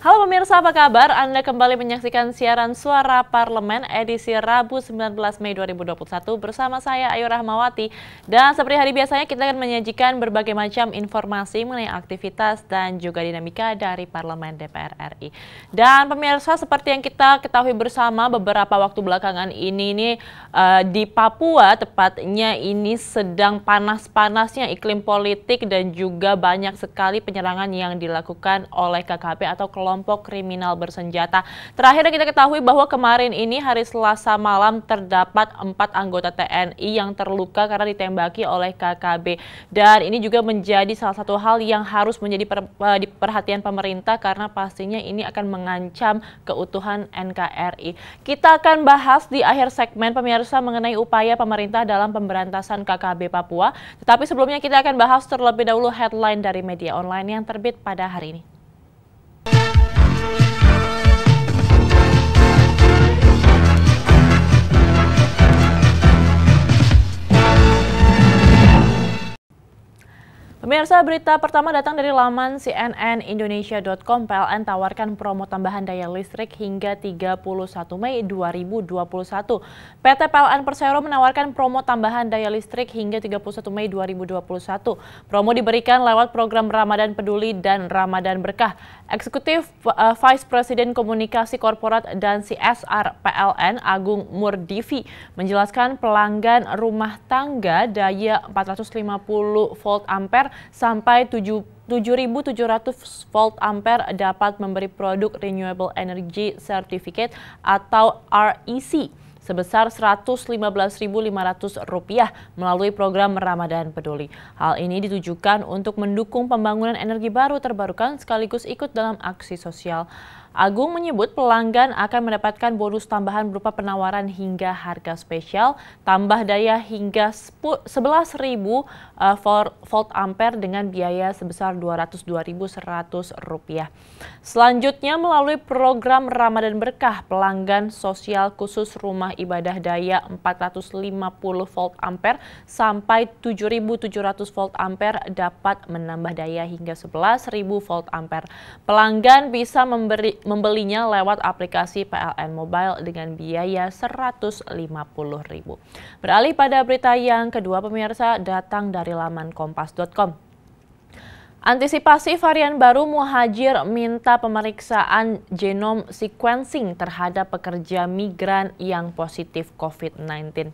Halo pemirsa, apa kabar? Anda kembali menyaksikan siaran Suara Parlemen edisi Rabu 19 Mei 2021 bersama saya Ayu Rahmawati. Dan seperti hari biasanya kita akan menyajikan berbagai macam informasi mengenai aktivitas dan juga dinamika dari Parlemen DPR RI. Dan pemirsa, seperti yang kita ketahui bersama beberapa waktu belakangan ini di Papua tepatnya ini sedang panas-panasnya iklim politik dan juga banyak sekali penyerangan yang dilakukan oleh KKB atau kelompok kriminal bersenjata. Terakhir kita ketahui bahwa kemarin ini hari Selasa malam terdapat 4 anggota TNI yang terluka karena ditembaki oleh KKB. Dan ini juga menjadi salah satu hal yang harus menjadi perhatian pemerintah karena pastinya ini akan mengancam keutuhan NKRI. Kita akan bahas di akhir segmen pemirsa mengenai upaya pemerintah dalam pemberantasan KKB Papua. Tetapi sebelumnya kita akan bahas terlebih dahulu headline dari media online yang terbit pada hari ini. Pemirsa, berita pertama datang dari laman cnnindonesia.com. PLN tawarkan promo tambahan daya listrik hingga 31 Mei 2021. PT PLN Persero menawarkan promo tambahan daya listrik hingga 31 Mei 2021. Promo diberikan lewat program Ramadan Peduli dan Ramadan Berkah. Eksekutif Vice President Komunikasi Korporat dan CSR PLN Agung Murdivi menjelaskan pelanggan rumah tangga daya 450 volt ampere sampai 7.700 volt ampere dapat memberi produk Renewable Energy Certificate atau REC sebesar Rp115.500 melalui program Ramadan Peduli. Hal ini ditujukan untuk mendukung pembangunan energi baru terbarukan sekaligus ikut dalam aksi sosial. Agung menyebut pelanggan akan mendapatkan bonus tambahan berupa penawaran hingga harga spesial, tambah daya hingga 11.000 volt ampere dengan biaya sebesar Rp202.100. Selanjutnya melalui program Ramadan Berkah, pelanggan sosial khusus rumah ibadah daya 450 volt ampere sampai 7.700 volt ampere dapat menambah daya hingga 11.000 volt ampere. Pelanggan bisa membelinya lewat aplikasi PLN Mobile dengan biaya Rp150.000. Beralih pada berita yang kedua, pemirsa, datang dari laman kompas.com. Antisipasi varian baru, Muhajir minta pemeriksaan genome sequencing terhadap pekerja migran yang positif COVID-19.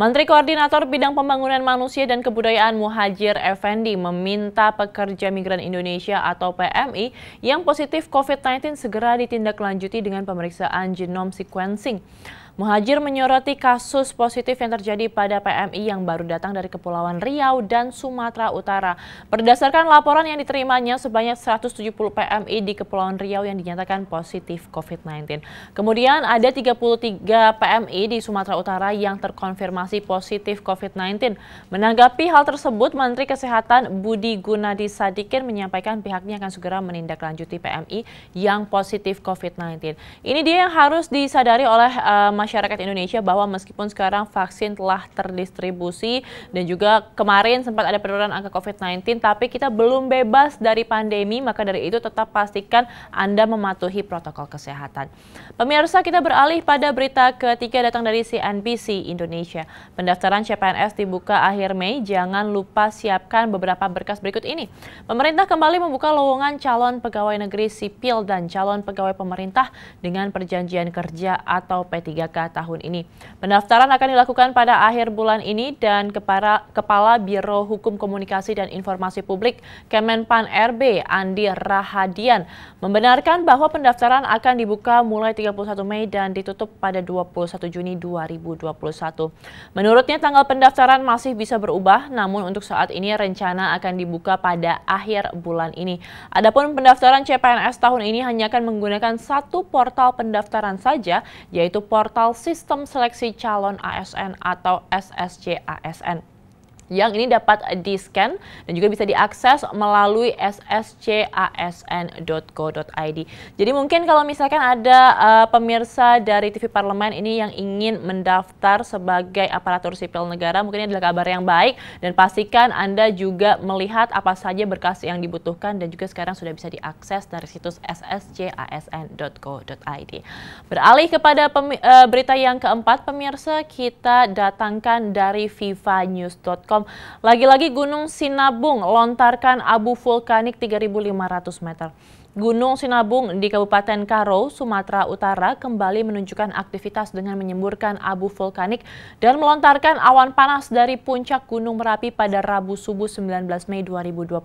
Menteri Koordinator Bidang Pembangunan Manusia dan Kebudayaan Muhajir Effendi meminta pekerja migran Indonesia atau PMI yang positif COVID-19 segera ditindaklanjuti dengan pemeriksaan genome sequencing. Muhajir menyoroti kasus positif yang terjadi pada PMI yang baru datang dari Kepulauan Riau dan Sumatera Utara. Berdasarkan laporan yang diterimanya, sebanyak 170 PMI di Kepulauan Riau yang dinyatakan positif COVID-19. Kemudian ada 33 PMI di Sumatera Utara yang terkonfirmasi positif COVID-19. Menanggapi hal tersebut, Menteri Kesehatan Budi Gunadi Sadikin menyampaikan pihaknya akan segera menindaklanjuti PMI yang positif COVID-19. Ini dia yang harus disadari oleh masyarakat Indonesia bahwa meskipun sekarang vaksin telah terdistribusi dan juga kemarin sempat ada penurunan angka COVID-19, tapi kita belum bebas dari pandemi, maka dari itu tetap pastikan Anda mematuhi protokol kesehatan. Pemirsa, kita beralih pada berita ketiga datang dari CNBC Indonesia. Pendaftaran CPNS dibuka akhir Mei, jangan lupa siapkan beberapa berkas berikut ini. Pemerintah kembali membuka lowongan calon pegawai negeri sipil dan calon pegawai pemerintah dengan perjanjian kerja atau P3K. Cilaka tahun ini. Pendaftaran akan dilakukan pada akhir bulan ini dan Kepala Biro Hukum Komunikasi dan Informasi Publik Kemenpan RB Andi Rahadian membenarkan bahwa pendaftaran akan dibuka mulai 31 Mei dan ditutup pada 21 Juni 2021. Menurutnya tanggal pendaftaran masih bisa berubah, namun untuk saat ini rencana akan dibuka pada akhir bulan ini. Adapun pendaftaran CPNS tahun ini hanya akan menggunakan satu portal pendaftaran saja, yaitu portal Sistem Seleksi Calon ASN atau SSC ASN. Yang ini dapat di-scan dan juga bisa diakses melalui sscasn.go.id. Jadi mungkin kalau misalkan ada pemirsa dari TV Parlemen ini yang ingin mendaftar sebagai aparatur sipil negara, mungkin ini adalah kabar yang baik dan pastikan Anda juga melihat apa saja berkas yang dibutuhkan dan juga sekarang sudah bisa diakses dari situs sscasn.go.id. Beralih kepada berita yang keempat, pemirsa, kita datangkan dari vivanews.com. Lagi-lagi Gunung Sinabung lontarkan abu vulkanik 3.500 meter. Gunung Sinabung di Kabupaten Karo, Sumatera Utara kembali menunjukkan aktivitas dengan menyemburkan abu vulkanik dan melontarkan awan panas dari puncak Gunung Merapi pada Rabu subuh 19 Mei 2021.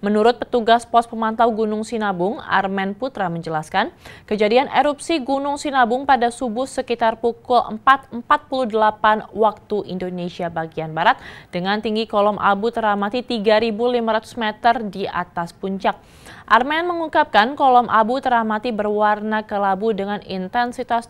Menurut petugas pos pemantau Gunung Sinabung, Armen Putra menjelaskan, kejadian erupsi Gunung Sinabung pada subuh sekitar pukul 4.48 waktu Indonesia bagian Barat dengan tinggi kolom abu teramati 3.500 meter di atas puncak. Armen mengungkapkan kolom abu teramati berwarna kelabu dengan intensitas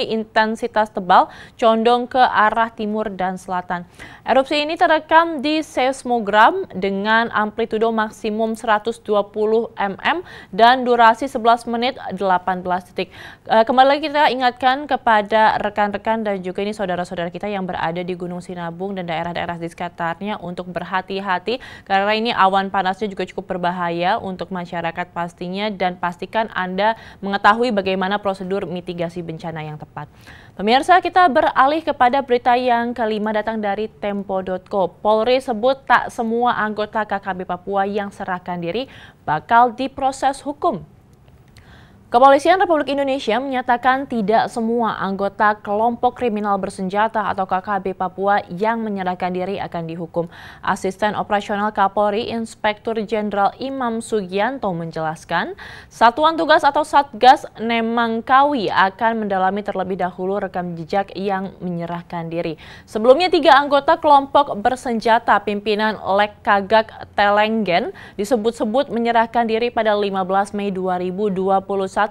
intensitas tebal condong ke arah timur dan selatan. Erupsi ini terekam di seismogram dengan amplitudo maksimum 120 mm dan durasi 11 menit 18 detik. Kembali lagi kita ingatkan kepada rekan-rekan dan juga ini saudara-saudara kita yang berada di Gunung Sinabung dan daerah-daerah di sekitarnya untuk berhati-hati karena ini awan panasnya juga cukup berbahaya untuk masyarakat pastinya, dan pastikan Anda mengetahui bagaimana prosedur mitigasi bencana yang tepat. Pemirsa, kita beralih kepada berita yang kelima datang dari Tempo.co. Polri sebut tak semua anggota KKB Papua yang serahkan diri bakal diproses hukum. Kepolisian Republik Indonesia menyatakan tidak semua anggota kelompok kriminal bersenjata atau KKB Papua yang menyerahkan diri akan dihukum. Asisten Operasional Kapolri Inspektur Jenderal Imam Sugianto menjelaskan, Satuan Tugas atau Satgas Nemangkawi akan mendalami terlebih dahulu rekam jejak yang menyerahkan diri. Sebelumnya 3 anggota kelompok bersenjata pimpinan Lek Kagak Telenggen disebut-sebut menyerahkan diri pada 15 Mei 2021.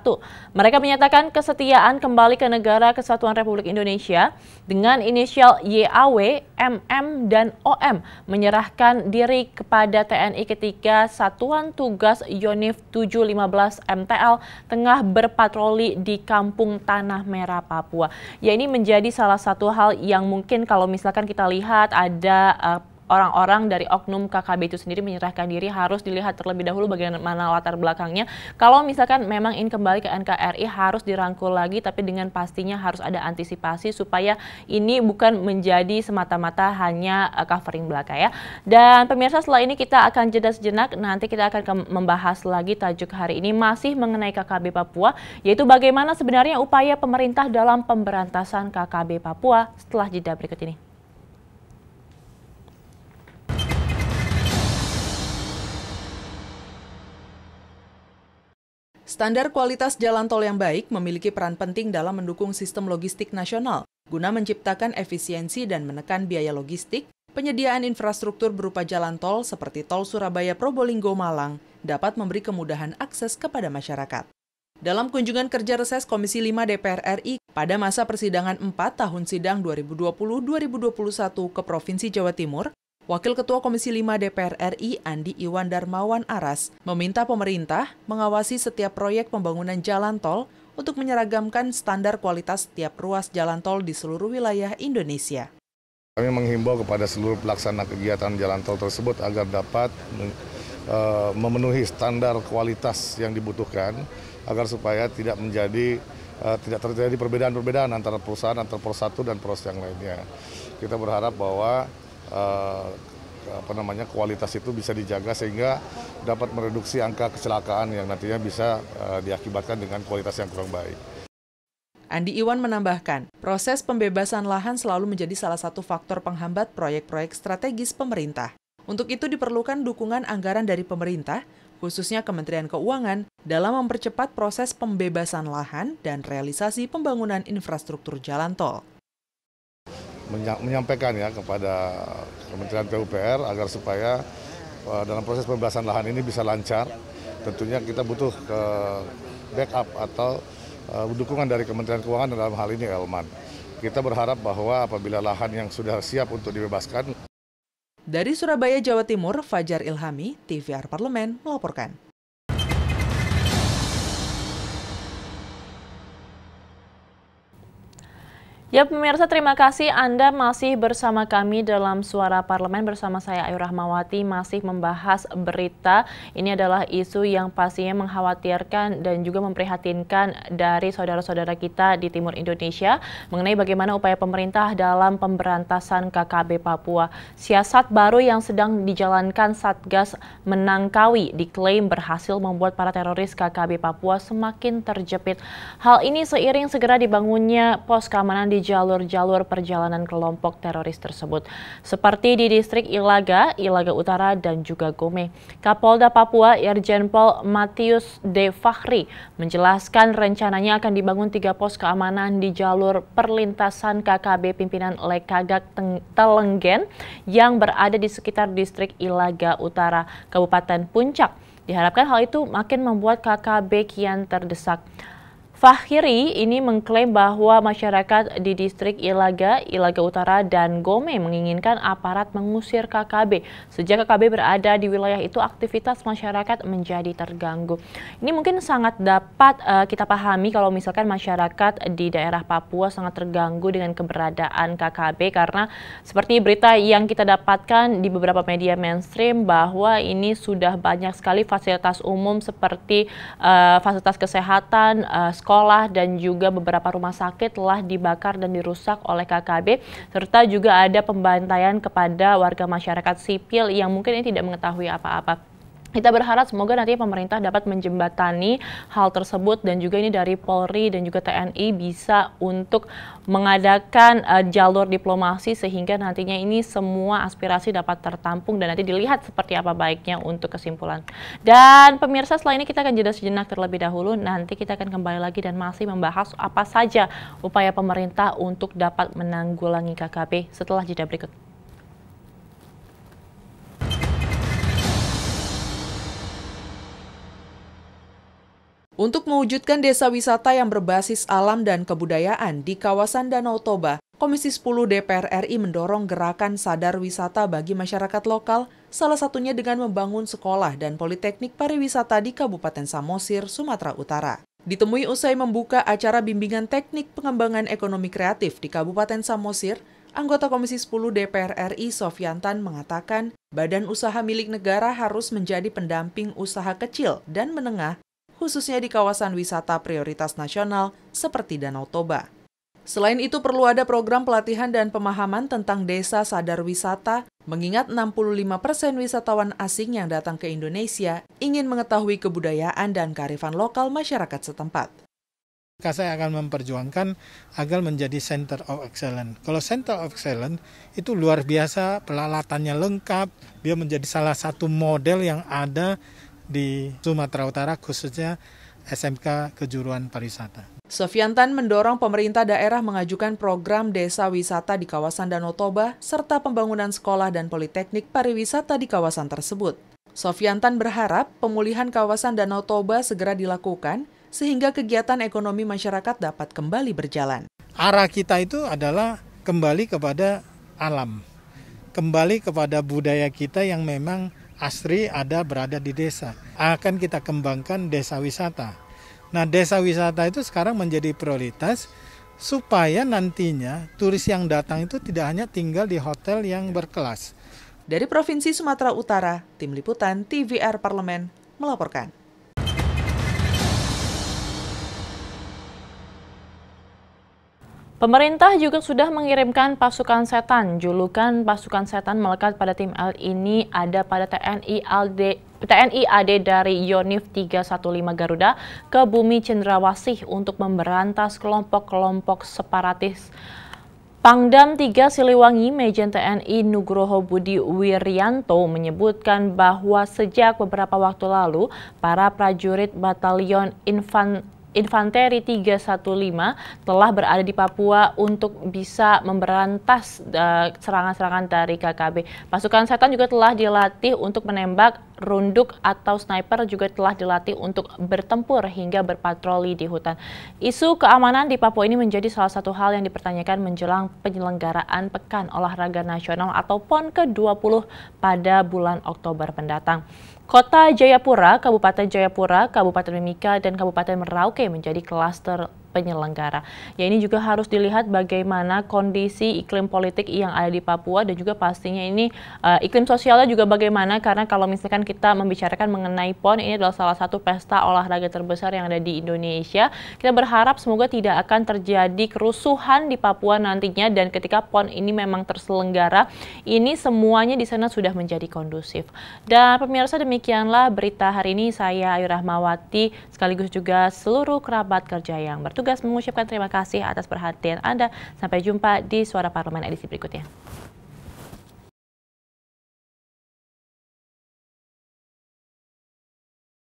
Mereka menyatakan kesetiaan kembali ke Negara Kesatuan Republik Indonesia dengan inisial YAW, MM, dan OM menyerahkan diri kepada TNI ketika Satuan Tugas Yonif 715 MTL tengah berpatroli di Kampung Tanah Merah, Papua. Ya, ini menjadi salah satu hal yang mungkin kalau misalkan kita lihat ada orang-orang dari oknum KKB itu sendiri menyerahkan diri, harus dilihat terlebih dahulu bagaimana latar belakangnya. Kalau misalkan memang ingin kembali ke NKRI harus dirangkul lagi, tapi dengan pastinya harus ada antisipasi supaya ini bukan menjadi semata-mata hanya covering belaka ya. Dan pemirsa, setelah ini kita akan jeda sejenak, nanti kita akan membahas lagi tajuk hari ini masih mengenai KKB Papua, yaitu bagaimana sebenarnya upaya pemerintah dalam pemberantasan KKB Papua setelah jeda berikut ini. Standar kualitas jalan tol yang baik memiliki peran penting dalam mendukung sistem logistik nasional, guna menciptakan efisiensi dan menekan biaya logistik. Penyediaan infrastruktur berupa jalan tol seperti tol Surabaya-Probolinggo-Malang dapat memberi kemudahan akses kepada masyarakat. Dalam kunjungan kerja reses Komisi 5 DPR RI pada masa persidangan 4 tahun sidang 2020-2021 ke Provinsi Jawa Timur, Wakil Ketua Komisi 5 DPR RI Andi Iwan Darmawan Aras meminta pemerintah mengawasi setiap proyek pembangunan jalan tol untuk menyeragamkan standar kualitas setiap ruas jalan tol di seluruh wilayah Indonesia. Kami menghimbau kepada seluruh pelaksana kegiatan jalan tol tersebut agar dapat memenuhi standar kualitas yang dibutuhkan agar supaya tidak terjadi perbedaan-perbedaan antara perusahaan, antara pros 1 dan pros yang lainnya. Kita berharap bahwa kualitas itu bisa dijaga sehingga dapat mereduksi angka kecelakaan yang nantinya bisa diakibatkan dengan kualitas yang kurang baik. Andi Iwan menambahkan, proses pembebasan lahan selalu menjadi salah satu faktor penghambat proyek-proyek strategis pemerintah. Untuk itu diperlukan dukungan anggaran dari pemerintah, khususnya Kementerian Keuangan, dalam mempercepat proses pembebasan lahan dan realisasi pembangunan infrastruktur jalan tol. Menyampaikan ya kepada Kementerian PUPR agar supaya dalam proses pembebasan lahan ini bisa lancar. Tentunya kita butuh backup atau dukungan dari Kementerian Keuangan dalam hal ini Elman. Kita berharap bahwa apabila lahan yang sudah siap untuk dibebaskan. Dari Surabaya, Jawa Timur, Fajar Ilhami, TVR Parlemen melaporkan. Ya pemirsa, terima kasih Anda masih bersama kami dalam Suara Parlemen bersama saya Ayu Rahmawati masih membahas berita. Ini adalah isu yang pastinya mengkhawatirkan dan juga memprihatinkan dari saudara-saudara kita di Timur Indonesia mengenai bagaimana upaya pemerintah dalam pemberantasan KKB Papua. Siasat baru yang sedang dijalankan Satgas Menangkawi diklaim berhasil membuat para teroris KKB Papua semakin terjepit. Hal ini seiring segera dibangunnya pos keamanan di jalur-jalur perjalanan kelompok teroris tersebut, seperti di distrik Ilaga, Ilaga Utara, dan juga Gome. Kapolda Papua Irjen Pol Matius D. Fakhri menjelaskan rencananya akan dibangun 3 pos keamanan di jalur perlintasan KKB pimpinan Lekagak Telenggen yang berada di sekitar distrik Ilaga Utara, Kabupaten Puncak. Diharapkan hal itu makin membuat KKB kian terdesak. Fakhri ini mengklaim bahwa masyarakat di distrik Ilaga, Ilaga Utara, dan Gome menginginkan aparat mengusir KKB. Sejak KKB berada di wilayah itu, aktivitas masyarakat menjadi terganggu. Ini mungkin sangat dapat kita pahami kalau misalkan masyarakat di daerah Papua sangat terganggu dengan keberadaan KKB karena seperti berita yang kita dapatkan di beberapa media mainstream bahwa ini sudah banyak sekali fasilitas umum seperti fasilitas kesehatan, sekolah, dan juga beberapa rumah sakit telah dibakar dan dirusak oleh KKB, serta juga ada pembantaian kepada warga masyarakat sipil yang mungkin ini tidak mengetahui apa-apa. Kita berharap semoga nanti pemerintah dapat menjembatani hal tersebut dan juga ini dari Polri dan juga TNI bisa untuk mengadakan jalur diplomasi sehingga nantinya ini semua aspirasi dapat tertampung dan nanti dilihat seperti apa baiknya untuk kesimpulan. Dan pemirsa, setelah ini kita akan jeda sejenak terlebih dahulu, nanti kita akan kembali lagi dan masih membahas apa saja upaya pemerintah untuk dapat menanggulangi KKB setelah jeda berikut. Untuk mewujudkan desa wisata yang berbasis alam dan kebudayaan di kawasan Danau Toba, Komisi 10 DPR RI mendorong gerakan sadar wisata bagi masyarakat lokal, salah satunya dengan membangun sekolah dan politeknik pariwisata di Kabupaten Samosir, Sumatera Utara. Ditemui usai membuka acara bimbingan teknik pengembangan ekonomi kreatif di Kabupaten Samosir, anggota Komisi 10 DPR RI Sofyantan mengatakan, badan usaha milik negara harus menjadi pendamping usaha kecil dan menengah, khususnya di kawasan wisata prioritas nasional seperti Danau Toba. Selain itu perlu ada program pelatihan dan pemahaman tentang desa sadar wisata, mengingat 65% wisatawan asing yang datang ke Indonesia ingin mengetahui kebudayaan dan kearifan lokal masyarakat setempat. Saya akan memperjuangkan agar menjadi Center of Excellence. Kalau Center of Excellence itu luar biasa, peralatannya lengkap, dia menjadi salah satu model yang ada di Sumatera Utara, khususnya SMK Kejuruan Pariwisata. Sofyantan mendorong pemerintah daerah mengajukan program desa wisata di kawasan Danau Toba serta pembangunan sekolah dan politeknik pariwisata di kawasan tersebut. Sofyantan berharap pemulihan kawasan Danau Toba segera dilakukan sehingga kegiatan ekonomi masyarakat dapat kembali berjalan. Arah kita itu adalah kembali kepada alam, kembali kepada budaya kita yang memang asli ada berada di desa. Akan kita kembangkan desa wisata. Nah, desa wisata itu sekarang menjadi prioritas supaya nantinya turis yang datang itu tidak hanya tinggal di hotel yang berkelas. Dari Provinsi Sumatera Utara, Tim Liputan TVR Parlemen melaporkan. Pemerintah juga sudah mengirimkan pasukan setan. Julukan pasukan setan melekat pada tim L ini ada pada TNI AD dari Yonif 315 Garuda ke Bumi Cendrawasih untuk memberantas kelompok-kelompok separatis. Pangdam 3 Siliwangi Majen TNI Nugroho Budi Wiryanto menyebutkan bahwa sejak beberapa waktu lalu, para prajurit Batalion Infanteri 315 telah berada di Papua untuk bisa memberantas serangan-serangan dari KKB. Pasukan setan juga telah dilatih untuk menembak, runduk atau sniper juga telah dilatih untuk bertempur hingga berpatroli di hutan. Isu keamanan di Papua ini menjadi salah satu hal yang dipertanyakan menjelang penyelenggaraan Pekan Olahraga Nasional atau PON ke-20 pada bulan Oktober mendatang. Kota Jayapura, Kabupaten Mimika, dan Kabupaten Merauke menjadi klaster penyelenggara. Ya, ini juga harus dilihat bagaimana kondisi iklim politik yang ada di Papua dan juga pastinya ini iklim sosialnya juga bagaimana, karena kalau misalkan kita membicarakan mengenai PON, ini adalah salah satu pesta olahraga terbesar yang ada di Indonesia. Kita berharap semoga tidak akan terjadi kerusuhan di Papua nantinya, dan ketika PON ini memang terselenggara, ini semuanya di sana sudah menjadi kondusif. Dan pemirsa, demikianlah berita hari ini. Saya Ayu Rahmawati sekaligus juga seluruh kerabat kerja yang bertugas mengucapkan terima kasih atas perhatian Anda. Sampai jumpa di Suara Parlemen edisi berikutnya.